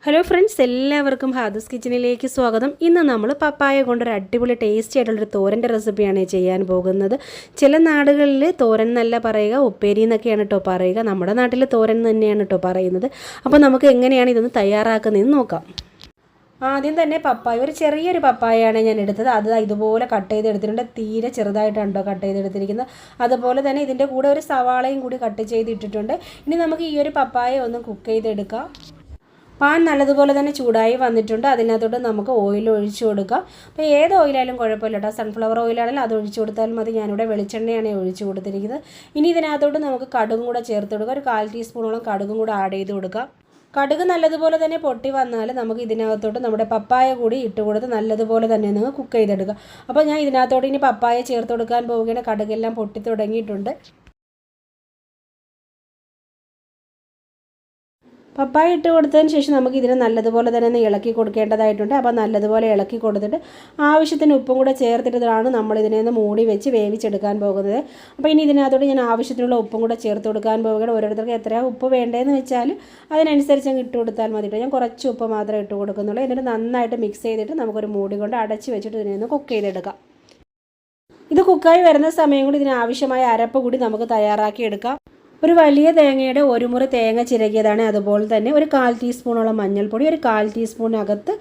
Hello friends, എല്ലാവർക്കും ഹാദൂസ് കിച്ചണിലേക്ക് സ്വാഗതം. ഇന്ന് നമ്മൾ പപ്പായ കൊണ്ടൊരു അടിപൊളി ടേസ്റ്റി ആയിട്ടുള്ളൊരു തോരൻ്റെ റെസിപ്പിയാണ് ചെയ്യാൻ പോകുന്നത്. ചില നാടുകളിൽ തോരൻ എന്നല്ല പറയുക, ഉപ്പേരി എന്നൊക്കെയാണ് കേട്ടോ പറയുക. നമ്മുടെ നാട്ടിൽ തോരൻ തന്നെയാണ് കേട്ടോ പറയുന്നത്. അപ്പോൾ നമുക്ക് എങ്ങനെയാണ് ഇതൊന്ന് തയ്യാറാക്കുന്നതെന്ന് നോക്കാം. ആദ്യം തന്നെ പപ്പായ, ഒരു ചെറിയൊരു പപ്പായയാണ് ഞാൻ എടുത്തത്. അത് ഇതുപോലെ കട്ട് ചെയ്തെടുത്തിട്ടുണ്ട്. തീരെ ചെറുതായിട്ടാണ് കേട്ടോ കട്ട് ചെയ്തെടുത്തിരിക്കുന്നത്. അതുപോലെ തന്നെ ഇതിൻ്റെ കൂടെ ഒരു സവാളയും കൂടി കട്ട് ചെയ്തിട്ടിട്ടുണ്ട്. ഇനി നമുക്ക് ഈ ഒരു പപ്പായ ഒന്ന് കുക്ക് ചെയ്തെടുക്കാം. പാൻ നല്ലതുപോലെ തന്നെ ചൂടായി വന്നിട്ടുണ്ട്. അതിനകത്തോട്ട് നമുക്ക് ഓയിൽ ഒഴിച്ചു കൊടുക്കാം. അപ്പോൾ ഏത് ഓയിലായാലും കുഴപ്പമില്ല കേട്ടോ. സൺഫ്ലവർ ഓയിലാണെങ്കിലും അത് ഒഴിച്ചു കൊടുത്താൽ മതി. ഞാനിവിടെ വെളിച്ചെണ്ണയാണ് ഒഴിച്ചു കൊടുത്തിരിക്കുന്നത്. ഇനി ഇതിനകത്തോട്ട് നമുക്ക് കടുകും കൂടെ ചേർത്ത് കൊടുക്കുക. ഒരു 1/4 ടീസ്പൂണോളം കടുകും കൂടെ ആഡ് ചെയ്ത് കൊടുക്കാം. കടുക് നല്ലതുപോലെ തന്നെ പൊട്ടി വന്നാൽ നമുക്ക് ഇതിനകത്തോട്ട് നമ്മുടെ പപ്പായ കൂടി ഇട്ട് കൊടുത്ത് നല്ലതുപോലെ തന്നെ നിങ്ങൾ കുക്ക് ചെയ്തെടുക്കുക. അപ്പോൾ ഞാൻ ഇതിനകത്തോട്ട് ഇനി പപ്പായ ചേർത്ത് കൊടുക്കാൻ പോവുകയാണ്. കടുകെല്ലാം പൊട്ടി തുടങ്ങിയിട്ടുണ്ട്. പപ്പായ ഇട്ട് കൊടുത്തതിന് ശേഷം നമുക്ക് ഇതിനെ നല്ലതുപോലെ തന്നെ ഒന്ന് ഇളക്കി കൊടുക്കേണ്ടതായിട്ടുണ്ട്. അപ്പോൾ നല്ലതുപോലെ ഇളക്കി കൊടുത്തിട്ട് ആവശ്യത്തിന് ഉപ്പും കൂടെ ചേർത്തിട്ടാണ് നമ്മളിതിനെ ഒന്ന് മൂടി വെച്ച് വേവിച്ചെടുക്കാൻ പോകുന്നത്. അപ്പോൾ ഇനി ഇതിനകത്തോട്ട് ഞാൻ ആവശ്യത്തിനുള്ള ഉപ്പും കൂടെ ചേർത്ത് കൊടുക്കാൻ പോവുകയാണ്. ഓരോരുത്തർക്ക് എത്രയാണ് ഉപ്പ് വേണ്ടതെന്ന് വെച്ചാൽ അതിനനുസരിച്ച് അങ്ങ് ഇട്ട് കൊടുത്താൽ മതി. ഞാൻ കുറച്ച് ഉപ്പ് മാത്രമേ ഇട്ട് കൊടുക്കുന്നുള്ളൂ. എന്നിട്ട് നന്നായിട്ട് മിക്സ് ചെയ്തിട്ട് നമുക്കൊരു മൂടി കൊണ്ട് അടച്ച് വെച്ചിട്ട് ഇതിനെ ഒന്ന് കുക്ക് ചെയ്തെടുക്കാം. ഇത് കുക്കായി വരുന്ന സമയം കൂടി ഇതിനാവശ്യമായ അരപ്പ് കൂടി നമുക്ക് തയ്യാറാക്കി എടുക്കാം. ഒരു വലിയ തേങ്ങയുടെ ഒരു മുറി തേങ്ങ ചിരകിയതാണ്. അതുപോലെ തന്നെ ഒരു 1/4 ടീസ്പൂണോളം മഞ്ഞൾപ്പൊടി, ഒരു 1/4 ടീസ്പൂണിനകത്ത്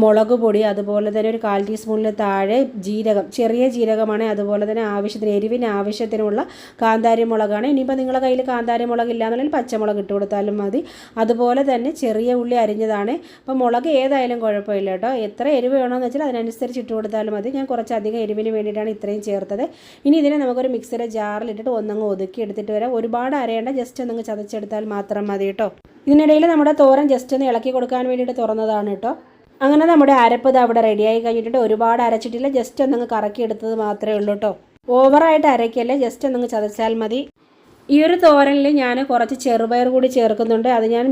മുളക് പൊടി, അതുപോലെ തന്നെ ഒരു 1/4 ടീസ്പൂണിൽ താഴെ ജീരകം, ചെറിയ ജീരകമാണ്. അതുപോലെ തന്നെ ആവശ്യത്തിന് എരിവിന് ആവശ്യത്തിനുള്ള കാന്താരി മുളകാണ്. ഇനിയിപ്പോൾ നിങ്ങളുടെ കയ്യിൽ കാന്താരി മുളക് ഇല്ലാന്നുണ്ടെങ്കിൽ പച്ചമുളക് ഇട്ട് കൊടുത്താലും മതി. അതുപോലെ തന്നെ ചെറിയ ഉള്ളി അരിഞ്ഞതാണ്. അപ്പോൾ മുളക് ഏതായാലും കുഴപ്പമില്ല കേട്ടോ. എത്ര എരിവ് വേണമെന്ന് വെച്ചാൽ അതിനനുസരിച്ച് ഇട്ട് കൊടുത്താലും മതി. ഞാൻ കുറച്ചധികം എരിവിന് വേണ്ടിയിട്ടാണ് ഇത്രയും ചേർത്തത്. ഇനി ഇതിനെ നമുക്കൊരു മിക്സിയുടെ ജാറിലിട്ടിട്ട് ഒന്നങ്ങ് ഒതുക്കി എടുത്തിട്ട് വരാം. ഒരുപാട് അരയേണ്ട, ജസ്റ്റ് ഒന്നങ്ങ് ചതച്ചെടുത്താൽ മാത്രം മതി കേട്ടോ. ഇതിനിടയിൽ നമ്മുടെ തോരൻ ജസ്റ്റ് ഒന്ന് ഇളക്കി കൊടുക്കാൻ വേണ്ടിയിട്ട് തുറന്നതാണ് കേട്ടോ. അങ്ങനെ നമ്മുടെ അരപ്പ് ഇത് അവിടെ റെഡിയായി കഴിഞ്ഞിട്ടുണ്ട്. ഒരുപാട് അരച്ചിട്ടില്ല, ജസ്റ്റ് ഒന്നങ്ങ് കറക്കി എടുത്തത് മാത്രമേ ഉള്ളൂ കേട്ടോ. ഓവറായിട്ട് അരയ്ക്കല്ലേ, ജസ്റ്റ് ഒന്നങ്ങ് ചതച്ചാൽ മതി. ഈ ഒരു തോരനിൽ ഞാൻ കുറച്ച് ചെറുപയർ കൂടി ചേർക്കുന്നുണ്ട്. അത് ഞാൻ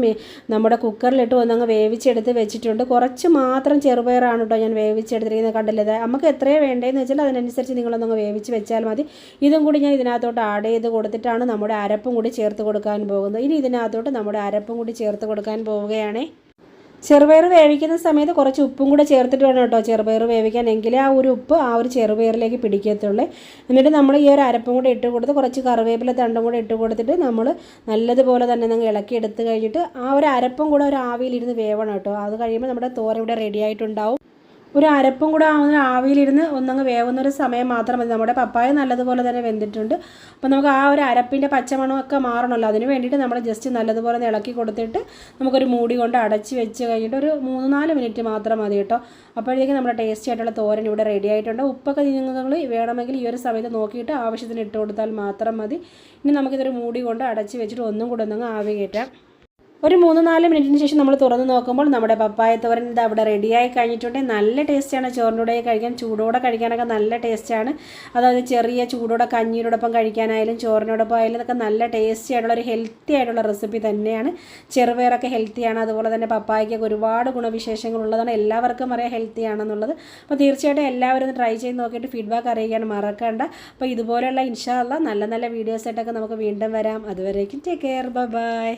നമ്മുടെ കുക്കറിലിട്ട് ഒന്നങ്ങ് വേവിച്ചെടുത്ത് വെച്ചിട്ടുണ്ട്. കുറച്ച് മാത്രം ചെറുപയറാണ് കേട്ടോ ഞാൻ വേവിച്ചെടുത്തിരിക്കുന്നത്. കണ്ടില്ലേ, നമുക്ക് എത്രയാണ് വേണ്ടതെന്ന് വെച്ചാൽ അതിനനുസരിച്ച് നിങ്ങളൊന്നങ്ങ് വേവിച്ച് വെച്ചാൽ മതി. ഇതും കൂടി ഞാൻ ഇതിനകത്തോട്ട് ആഡ് ചെയ്ത് കൊടുത്തിട്ടാണ് നമ്മുടെ അരപ്പും കൂടി ചേർത്ത് കൊടുക്കാൻ പോകുന്നത്. ഇനി ഇതിനകത്തോട്ട് നമ്മുടെ അരപ്പും കൂടി ചേർത്ത് കൊടുക്കാൻ പോവുകയാണ്. ചെറുപയർ വേവിക്കുന്ന സമയത്ത് കുറച്ച് ഉപ്പും കൂടെ ചേർത്തിട്ട് വേണം കേട്ടോ ചെറുപയർ വേവിക്കാൻ. എങ്കിലേ ആ ഒരു ഉപ്പ് ആ ഒരു ചെറുപയറിലേക്ക് പിടിക്കത്തുള്ളൂ. എന്നിട്ട് നമ്മൾ ഈ ഒരു അരപ്പും കൂടെ ഇട്ട് കൊടുത്ത് കുറച്ച് കറിവേപ്പില തണ്ടും കൂടെ ഇട്ട് കൊടുത്തിട്ട് നമ്മൾ നല്ലതുപോലെ തന്നെ നിങ്ങൾ ഇളക്കി എടുത്ത് കഴിഞ്ഞിട്ട് ആ ഒരു അരപ്പും കൂടെ ഒരു ആവിയിലിരുന്ന് വേവണം കേട്ടോ. അത് കഴിയുമ്പോൾ നമ്മുടെ തോര ഇവിടെ റെഡി ആയിട്ടുണ്ടാവും. ഒരു അരപ്പും കൂടെ ആവിയിലിരുന്ന് ഒന്നങ്ങ് വേവുന്നൊരു സമയം മാത്രം മതി. നമ്മുടെ പപ്പായ നല്ലതുപോലെ തന്നെ വെന്തിട്ടുണ്ട്. അപ്പോൾ നമുക്ക് ആ ഒരു അരപ്പിൻ്റെ പച്ചമണമൊക്കെ മാറണമല്ലോ. അതിന് വേണ്ടിയിട്ട് നമ്മൾ ജസ്റ്റ് നല്ലതുപോലെ ഇളക്കി കൊടുത്തിട്ട് നമുക്കൊരു മൂടി കൊണ്ട് അടച്ച് വെച്ച് കഴിഞ്ഞിട്ട് ഒരു 3-4 മിനിറ്റ് മാത്രം മതി കേട്ടോ. അപ്പോഴത്തേക്കും നമ്മുടെ ടേസ്റ്റി ആയിട്ടുള്ള തോരൻ ഇവിടെ റെഡി ആയിട്ടുണ്ട്. ഉപ്പൊക്കെ നിങ്ങൾ വേണമെങ്കിൽ ഈ ഒരു സമയത്ത് നോക്കിയിട്ട് ആവശ്യത്തിന് ഇട്ട് കൊടുത്താൽ മാത്രം മതി. ഇനി നമുക്കിതൊരു മൂടി കൊണ്ട് അടച്ച് വെച്ചിട്ട് ഒന്നും കൂടെ ഒന്നങ്ങ് ആവി കയറ്റാം. ഒരു 3-4 മിനിറ്റിന് ശേഷം നമ്മൾ തുറന്ന് നോക്കുമ്പോൾ നമ്മുടെ പപ്പായ തോരൻ ഇത് അവിടെ റെഡിയായി കഴിഞ്ഞിട്ടുണ്ട്. നല്ല ടേസ്റ്റാണ്. ചോറിൻ്റെ കൂടെ കഴിക്കാൻ, ചൂടോടെ കഴിക്കാനൊക്കെ നല്ല ടേസ്റ്റാണ്. അതായത് ചെറിയ ചൂടോടെ കഞ്ഞിയോടൊപ്പം കഴിക്കാനായാലും ചോറിനോടൊപ്പം ആയാലും ഇതൊക്കെ നല്ല ടേസ്റ്റി ആയിട്ടുള്ള ഒരു ഹെൽത്തി ആയിട്ടുള്ള റെസിപ്പി തന്നെയാണ്. ചെറുപയറൊക്കെ ഹെൽത്തിയാണ്. അതുപോലെ തന്നെ പപ്പായയ്ക്കൊക്കെ ഒരുപാട് ഗുണവിശേഷങ്ങളുള്ളതാണ്. എല്ലാവർക്കും അറിയാം ഹെൽത്തി ആണെന്നുള്ളത്. അപ്പോൾ തീർച്ചയായിട്ടും എല്ലാവരും ഒന്ന് ട്രൈ ചെയ്ത് നോക്കിയിട്ട് ഫീഡ്ബാക്ക് അറിയിക്കാൻ മറക്കണ്ട. അപ്പോൾ ഇതുപോലെയുള്ള ഇൻഷാ അല്ലാഹ് നല്ല നല്ല വീഡിയോസായിട്ടൊക്കെ നമുക്ക് വീണ്ടും വരാം. അതുവരേക്കും ടേക്ക് കെയർ, ബൈ.